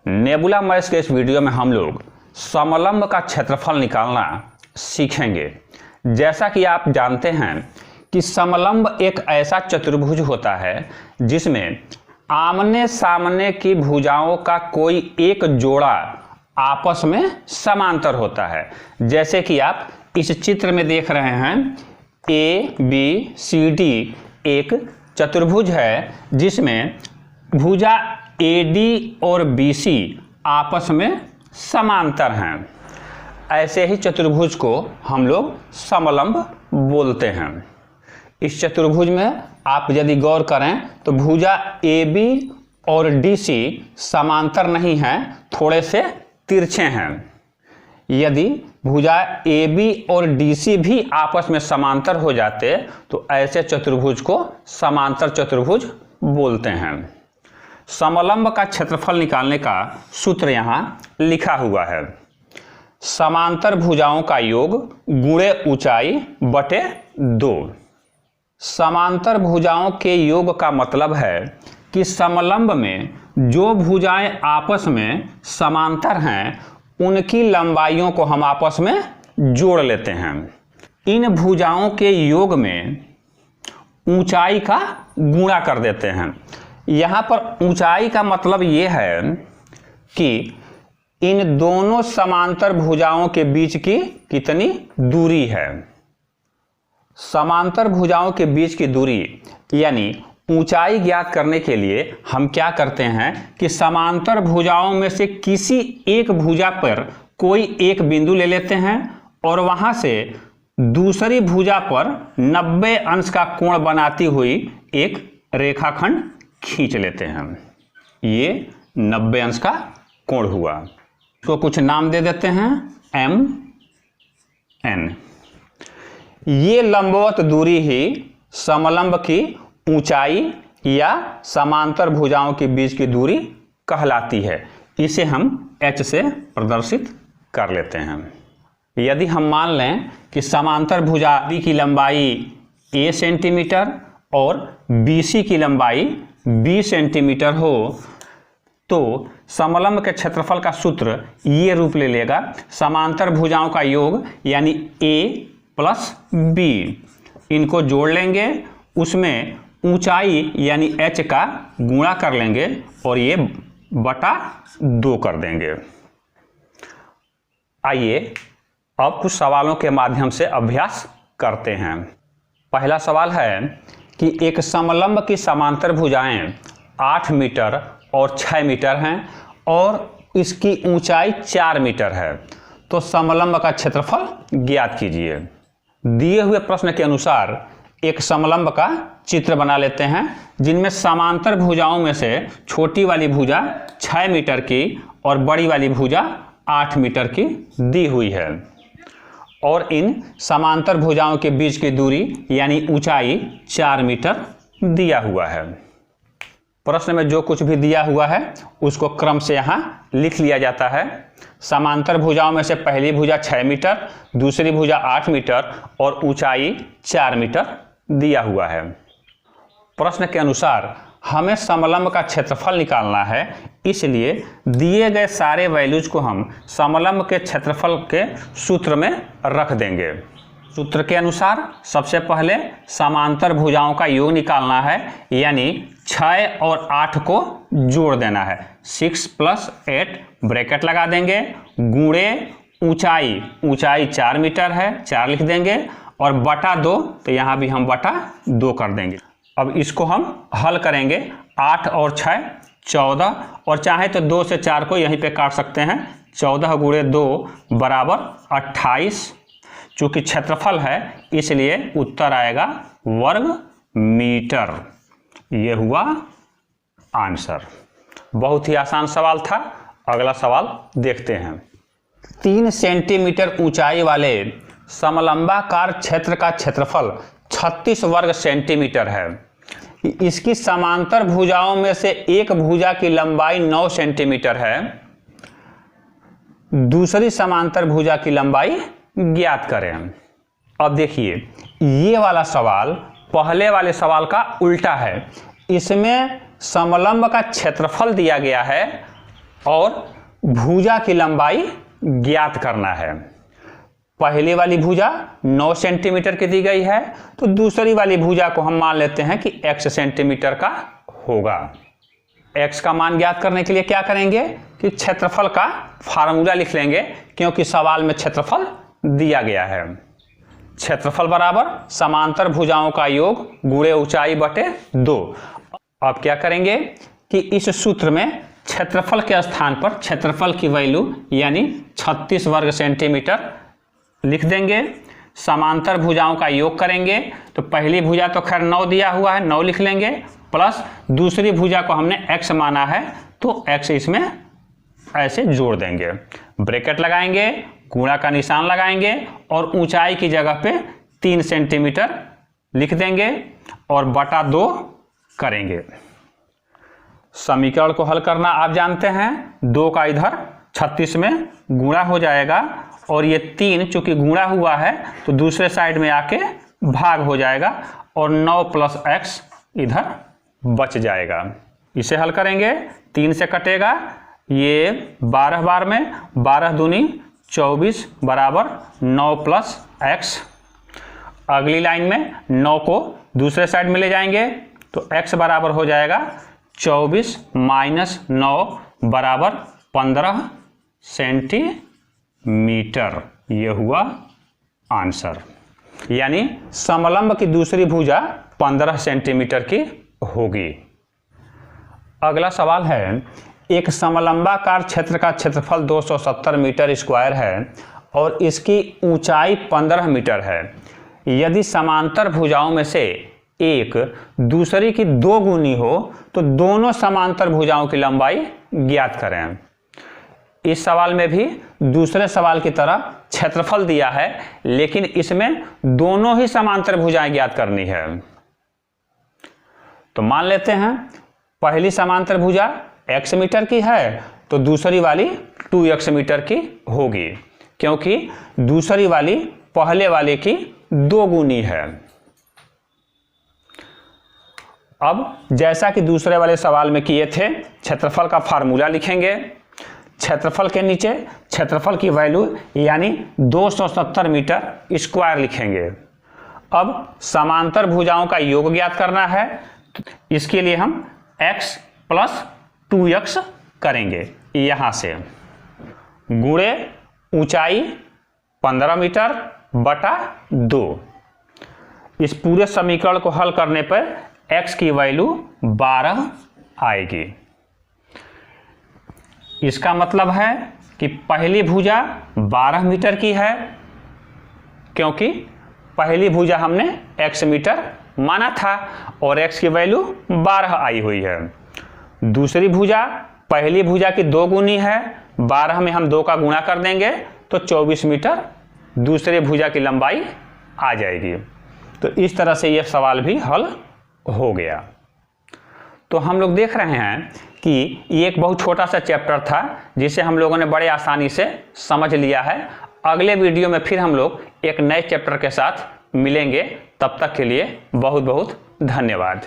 Nebula maths के इस video में हम लोग समलंब का क्षेत्रफल निकालना सीखेंगे। जैसा कि आप जानते हैं कि समलंब एक ऐसा चतुर्भुज होता है जिसमें आमने सामने की भुजाओं का कोई एक जोड़ा आपस में समांतर होता है। जैसे कि आप इस चित्र में देख रहे हैं, ए बी सी डी एक चतुर्भुज है जिसमें भुजा AD और BC आपस में समांतर हैं। ऐसे ही चतुर्भुज को हम लोग समलंब बोलते हैं। इस चतुर्भुज में आप यदि गौर करें तो भुजा AB और DC समांतर नहीं हैं, थोड़े से तिरछे हैं। यदि भुजा AB और DC भी आपस में समांतर हो जाते तो ऐसे चतुर्भुज को समांतर चतुर्भुज बोलते हैं। समलंब का क्षेत्रफल निकालने का सूत्र यहाँ लिखा हुआ है। समांतर भुजाओं का योग गुणे ऊंचाई बटे 2। समांतर भुजाओं के योग का मतलब है कि समलंब में जो भुजाएं आपस में समांतर हैं उनकी लंबाइयों को हम आपस में जोड़ लेते हैं। इन भुजाओं के योग में ऊंचाई का गुणा कर देते हैं। यहाँ पर ऊंचाई का मतलब ये है कि इन दोनों समांतर भुजाओं के बीच की कितनी दूरी है। समांतर भुजाओं के बीच की दूरी यानी ऊंचाई ज्ञात करने के लिए हम क्या करते हैं कि समांतर भुजाओं में से किसी एक भुजा पर कोई एक बिंदु ले लेते हैं और वहां से दूसरी भुजा पर 90 अंश का कोण बनाती हुई एक रेखाखंड खींच लेते हैं। ये 90 अंश का कोण हुआ। तो कुछ नाम दे देते हैं MN। ये लंबवत दूरी ही समलंब की ऊंचाई या समांतर भुजाओं के बीच की दूरी कहलाती है। इसे हम H से प्रदर्शित कर लेते हैं। यदि हम मान लें कि समांतर भुजा B की लंबाई A सेंटीमीटर और BC की लंबाई B सेंटीमीटर हो तो समलंब के क्षेत्रफल का सूत्र ये रूप ले लेगा। समांतर भुजाओं का योग यानी A प्लस B, इनको जोड़ लेंगे, उसमें ऊंचाई यानी H का गुणा कर लेंगे और ये बटा 2 कर देंगे। आइए अब कुछ सवालों के माध्यम से अभ्यास करते हैं। पहला सवाल है कि एक समलंब की समांतर भुजाएं 8 मीटर और 6 मीटर हैं और इसकी ऊंचाई 4 मीटर है, तो समलंब का क्षेत्रफल ज्ञात कीजिए। दिए हुए प्रश्न के अनुसार एक समलंब का चित्र बना लेते हैं जिनमें समांतर भुजाओं में से छोटी वाली भुजा 6 मीटर की और बड़ी वाली भुजा 8 मीटर की दी हुई है और इन समांतर भुजाओं के बीच की दूरी यानी ऊंचाई 4 मीटर दिया हुआ है। प्रश्न में जो कुछ भी दिया हुआ है उसको क्रम से यहाँ लिख लिया जाता है। समांतर भुजाओं में से पहली भुजा 6 मीटर, दूसरी भुजा 8 मीटर और ऊंचाई 4 मीटर दिया हुआ है। प्रश्न के अनुसार हमें समलंब का क्षेत्रफल निकालना है, इसलिए दिए गए सारे वैल्यूज को हम समलंब के क्षेत्रफल के सूत्र में रख देंगे। सूत्र के अनुसार सबसे पहले समांतर भुजाओं का योग निकालना है यानी 6 और 8 को जोड़ देना है। 6 + 8 ब्रैकेट लगा देंगे, गुणे ऊंचाई 4 मीटर है, 4 लिख देंगे और बटा 2, तो यहाँ भी हम बटा 2 कर देंगे। अब इसको हम हल करेंगे। 8 और 6 14 और चाहे तो 2 से 4 को यहीं पे काट सकते हैं। 14 × 2 = 28। चूंकि क्षेत्रफल है इसलिए उत्तर आएगा वर्ग मीटर। ये हुआ आंसर। बहुत ही आसान सवाल था। अगला सवाल देखते हैं। 3 सेंटीमीटर ऊंचाई वाले समलंबाकार क्षेत्र का क्षेत्रफल 36 वर्ग सेंटीमीटर है। इसकी समांतर भुजाओं में से एक भुजा की लंबाई 9 सेंटीमीटर है। दूसरी समांतर भुजा की लंबाई ज्ञात करें। अब देखिए, ये वाला सवाल पहले वाले सवाल का उल्टा है। इसमें समलंब का क्षेत्रफल दिया गया है और भुजा की लंबाई ज्ञात करना है। पहली वाली भुजा 9 सेंटीमीटर की दी गई है, तो दूसरी वाली भुजा को हम मान लेते हैं कि x सेंटीमीटर का होगा। x का मान ज्ञात करने के लिए क्या करेंगे कि क्षेत्रफल का फार्मूला लिख लेंगे, क्योंकि सवाल में क्षेत्रफल दिया गया है। क्षेत्रफल बराबर समांतर भुजाओं का योग गुणे ऊंचाई बटे 2। अब क्या करेंगे कि इस सूत्र में क्षेत्रफल के स्थान पर क्षेत्रफल की वैल्यू यानी 36 वर्ग सेंटीमीटर लिख देंगे। समांतर भुजाओं का योग करेंगे, तो पहली भुजा तो खैर 9 दिया हुआ है, 9 लिख लेंगे, प्लस दूसरी भुजा को हमने x माना है तो x इसमें ऐसे जोड़ देंगे, ब्रैकेट लगाएंगे, गुणा का निशान लगाएंगे और ऊंचाई की जगह पे 3 सेंटीमीटर लिख देंगे और बटा 2 करेंगे। समीकरण को हल करना आप जानते हैं, 2 का इधर 36 में गुणा हो जाएगा और ये 3 चूंकि गुणा हुआ है तो दूसरे साइड में आके भाग हो जाएगा और 9 प्लस x इधर बच जाएगा। इसे हल करेंगे, 3 से कटेगा, ये 12 बार में 12 दूनी 24 बराबर 9 प्लस x। अगली लाइन में 9 को दूसरे साइड में ले जाएंगे तो x बराबर हो जाएगा 24 माइनस 9 बराबर 15 सेंटीमीटर। ये हुआ आंसर, यानी समलंब की दूसरी भुजा 15 सेंटीमीटर की होगी। अगला सवाल है, एक समलंबाकार क्षेत्र का क्षेत्रफल 270 मीटर स्क्वायर है और इसकी ऊंचाई 15 मीटर है। यदि समांतर भुजाओं में से एक दूसरी की 2 गुनी हो तो दोनों समांतर भुजाओं की लंबाई ज्ञात करें। इस सवाल में भी दूसरे सवाल की तरह क्षेत्रफल दिया है, लेकिन इसमें दोनों ही समांतर भुजाएं ज्ञात करनी है। तो मान लेते हैं पहली समांतर भुजा x मीटर की है तो दूसरी वाली 2x मीटर की होगी, क्योंकि दूसरी वाली पहले वाले की 2 गुनी है। अब जैसा कि दूसरे वाले सवाल में किए थे, क्षेत्रफल का फार्मूला लिखेंगे। क्षेत्रफल के नीचे क्षेत्रफल की वैल्यू यानी 270 मीटर स्क्वायर लिखेंगे। अब समांतर भुजाओं का योग ज्ञात करना है, इसके लिए हम x प्लस 2x करेंगे। यहां से गुणे ऊंचाई 15 मीटर बटा 2। इस पूरे समीकरण को हल करने पर x की वैल्यू 12 आएगी। इसका मतलब है कि पहली भुजा 12 मीटर की है, क्योंकि पहली भुजा हमने x मीटर माना था और x की वैल्यू 12 आई हुई है। दूसरी भुजा पहली भुजा की 2 गुनी है, 12 में हम 2 का गुणा कर देंगे तो 24 मीटर दूसरे भुजा की लंबाई आ जाएगी। तो इस तरह से यह सवाल भी हल हो गया। तो हम लोग देख रहे हैं कि ये एक बहुत छोटा सा चैप्टर था जिसे हम लोगों ने बड़े आसानी से समझ लिया है। अगले वीडियो में फिर हम लोग एक नए चैप्टर के साथ मिलेंगे। तब तक के लिए बहुत बहुत धन्यवाद।